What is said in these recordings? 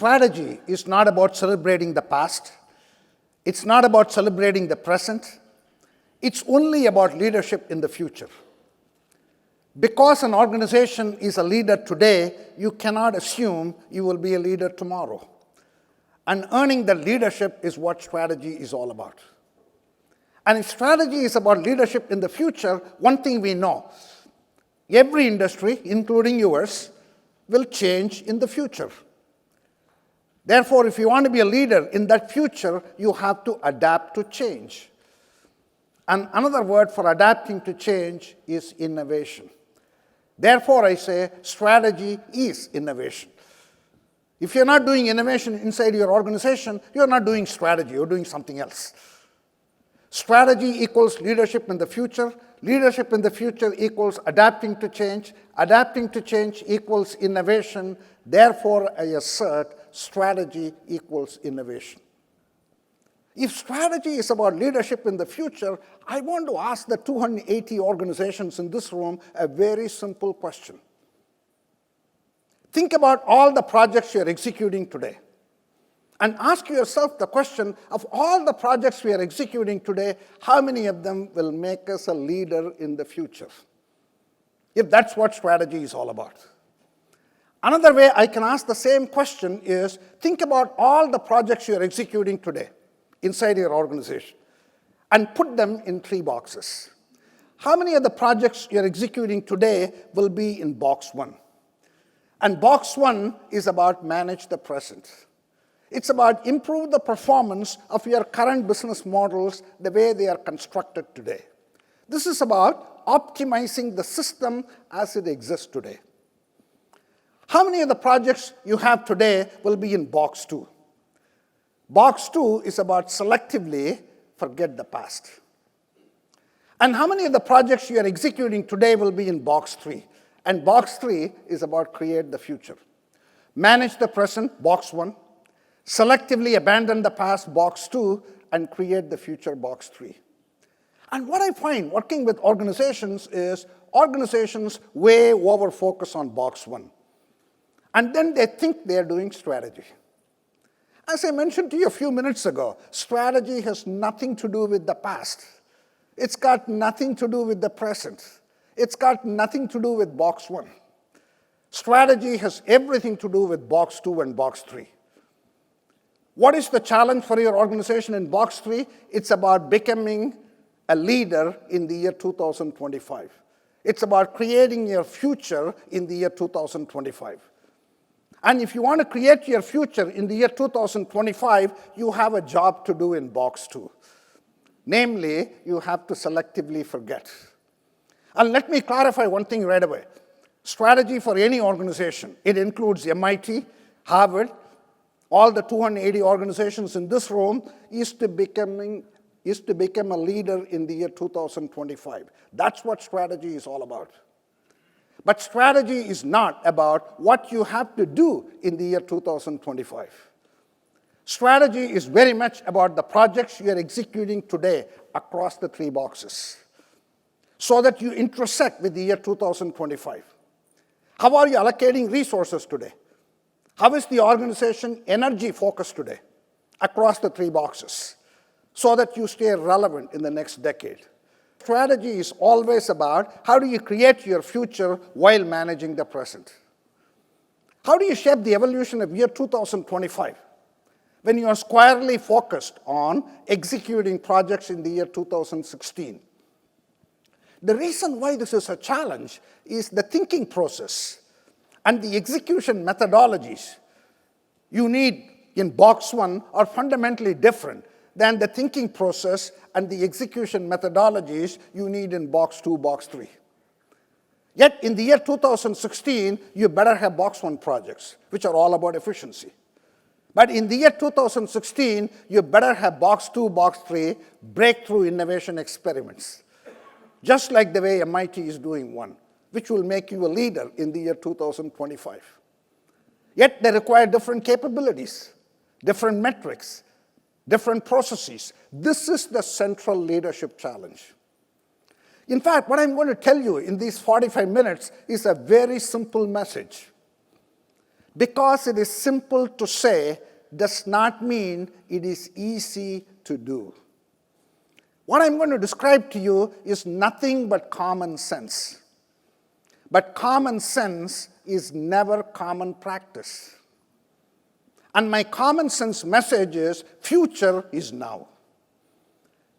strategy is not about celebrating the past. It's not about celebrating the present. It's only about leadership in the future. Because an organization is a leader today, you cannot assume you will be a leader tomorrow. And earning that leadership is what strategy is all about. And if strategy is about leadership in the future, one thing we know, every industry, including yours, will change in the future. Therefore, if you want to be a leader in that future, you have to adapt to change. And another word for adapting to change is innovation. Therefore, I say strategy is innovation. If you're not doing innovation inside your organization, you're not doing strategy, you're doing something else. Strategy equals leadership in the future. Leadership in the future equals adapting to change. Adapting to change equals innovation. Therefore, I assert strategy equals innovation. If strategy is about leadership in the future, I want to ask the 280 organizations in this room a very simple question. Think about all the projects you're executing today. And ask yourself the question, of all the projects we are executing today, how many of them will make us a leader in the future? If that's what strategy is all about. Another way I can ask the same question is, think about all the projects you're executing today inside your organization and put them in 3 boxes. How many of the projects you're executing today will be in box 1? And box 1 is about manage the present. It's about improve the performance of your current business models the way they are constructed today. This is about optimizing the system as it exists today. How many of the projects you have today will be in box 2? Box 2 is about selectively forget the past. And how many of the projects you are executing today will be in box 3? And box 3 is about create the future. Manage the present, box 1. Selectively abandon the past, box 2, and create the future, box 3. And what I find working with organizations is organizations way over focus on box 1. And then they think they're doing strategy. As I mentioned to you a few minutes ago, strategy has nothing to do with the past. It's got nothing to do with the present. It's got nothing to do with box 1. Strategy has everything to do with box 2 and box 3. What is the challenge for your organization in box 3? It's about becoming a leader in the year 2025. It's about creating your future in the year 2025. And if you want to create your future in the year 2025, you have a job to do in box 2. Namely, you have to selectively forget. And let me clarify one thing right away. Strategy for any organization, it includes MIT, Harvard, all the 280 organizations in this room, is to become a leader in the year 2025. That's what strategy is all about. But strategy is not about what you have to do in the year 2025. Strategy is very much about the projects you are executing today across the 3 boxes so that you intersect with the year 2025. How are you allocating resources today? How is the organization energy focused today across the 3 boxes so that you stay relevant in the next decade? Strategy is always about how do you create your future while managing the present. How do you shape the evolution of year 2025 when you are squarely focused on executing projects in the year 2016? The reason why this is a challenge is the thinking process and the execution methodologies you need in box 1 are fundamentally different than the thinking process and the execution methodologies you need in box 2, box 3. Yet in the year 2016, you better have box 1 projects, which are all about efficiency. But in the year 2016, you better have box 2, box 3, breakthrough innovation experiments. Just like the way MIT is doing one, which will make you a leader in the year 2025. Yet they require different capabilities, different metrics, different processes. This is the central leadership challenge. In fact, what I'm going to tell you in these 45 minutes is a very simple message. Because it is simple to say does not mean it is easy to do. What I'm going to describe to you is nothing but common sense. But common sense is never common practice. And my common sense message is future is now.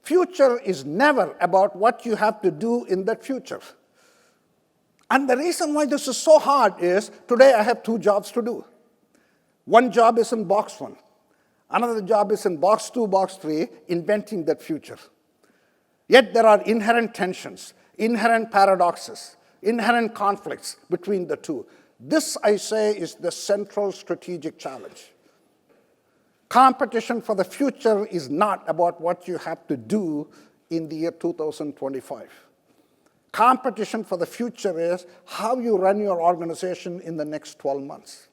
Future is never about what you have to do in the future. And the reason why this is so hard is today I have 2 jobs to do. One job is in box 1. Another job is in box 2, box 3, inventing that future. Yet there are inherent tensions, inherent paradoxes, inherent conflicts between the two. This, I say, is the central strategic challenge. Competition for the future is not about what you have to do in the year 2025. Competition for the future is how you run your organization in the next 12 months.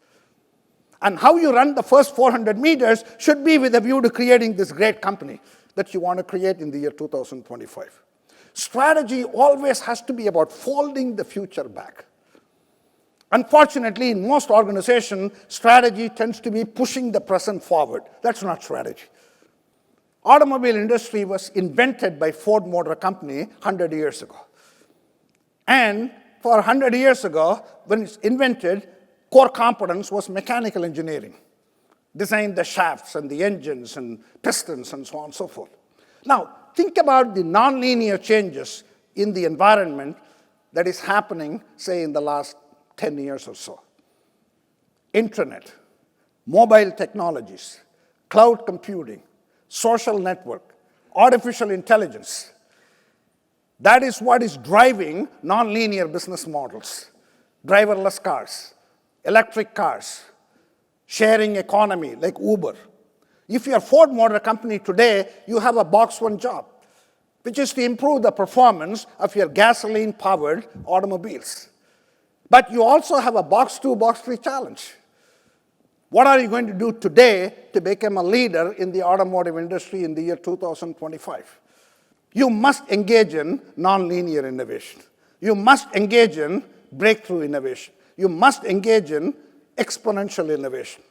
And how you run the first 400 meters should be with a view to creating this great company that you want to create in the year 2025. Strategy always has to be about folding the future back. Unfortunately, in most organizations, strategy tends to be pushing the present forward. That's not strategy. Automobile industry was invented by Ford Motor Company 100 years ago. And for 100 years ago, when it's invented, core competence was mechanical engineering. Designed the shafts and the engines and pistons and so on and so forth. Now, think about the nonlinear changes in the environment that is happening, say, in the last 10 years or so. Internet, mobile technologies, cloud computing, social network, artificial intelligence. That is what is driving nonlinear business models. Driverless cars, electric cars, sharing economy like Uber. If you're Ford Motor Company today, you have a box 1 job, which is to improve the performance of your gasoline-powered automobiles. But you also have a box 2, box 3 challenge. What are you going to do today to become a leader in the automotive industry in the year 2025? You must engage in nonlinear innovation. You must engage in breakthrough innovation. You must engage in exponential innovation.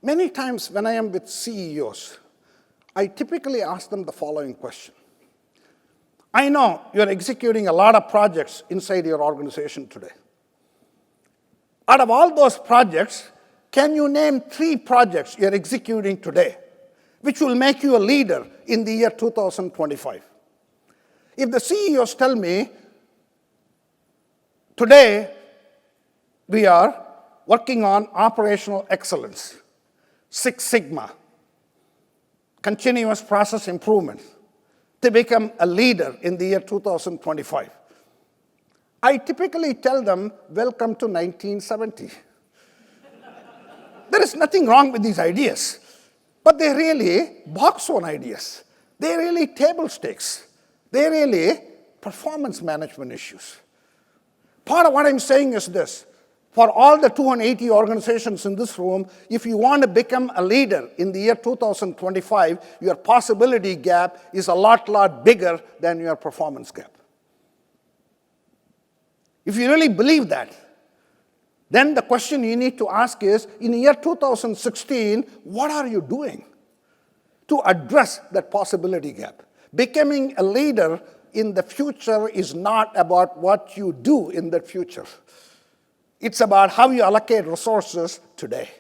Many times when I am with CEOs, I typically ask them the following question. I know you're executing a lot of projects inside your organization today. Out of all those projects, can you name 3 projects you're executing today which will make you a leader in the year 2025? If the CEOs tell me, today we are working on operational excellence, Six Sigma, continuous process improvement, to become a leader in the year 2025. I typically tell them, welcome to 1970. There is nothing wrong with these ideas, but they're really box 1 ideas. They're really table stakes. They're really performance management issues. Part of what I'm saying is this. For all the 280 organizations in this room, if you want to become a leader in the year 2025, your possibility gap is a lot bigger than your performance gap. If you really believe that, then the question you need to ask is, in the year 2016, what are you doing to address that possibility gap? Becoming a leader in the future is not about what you do in the future. It's about how you allocate resources today.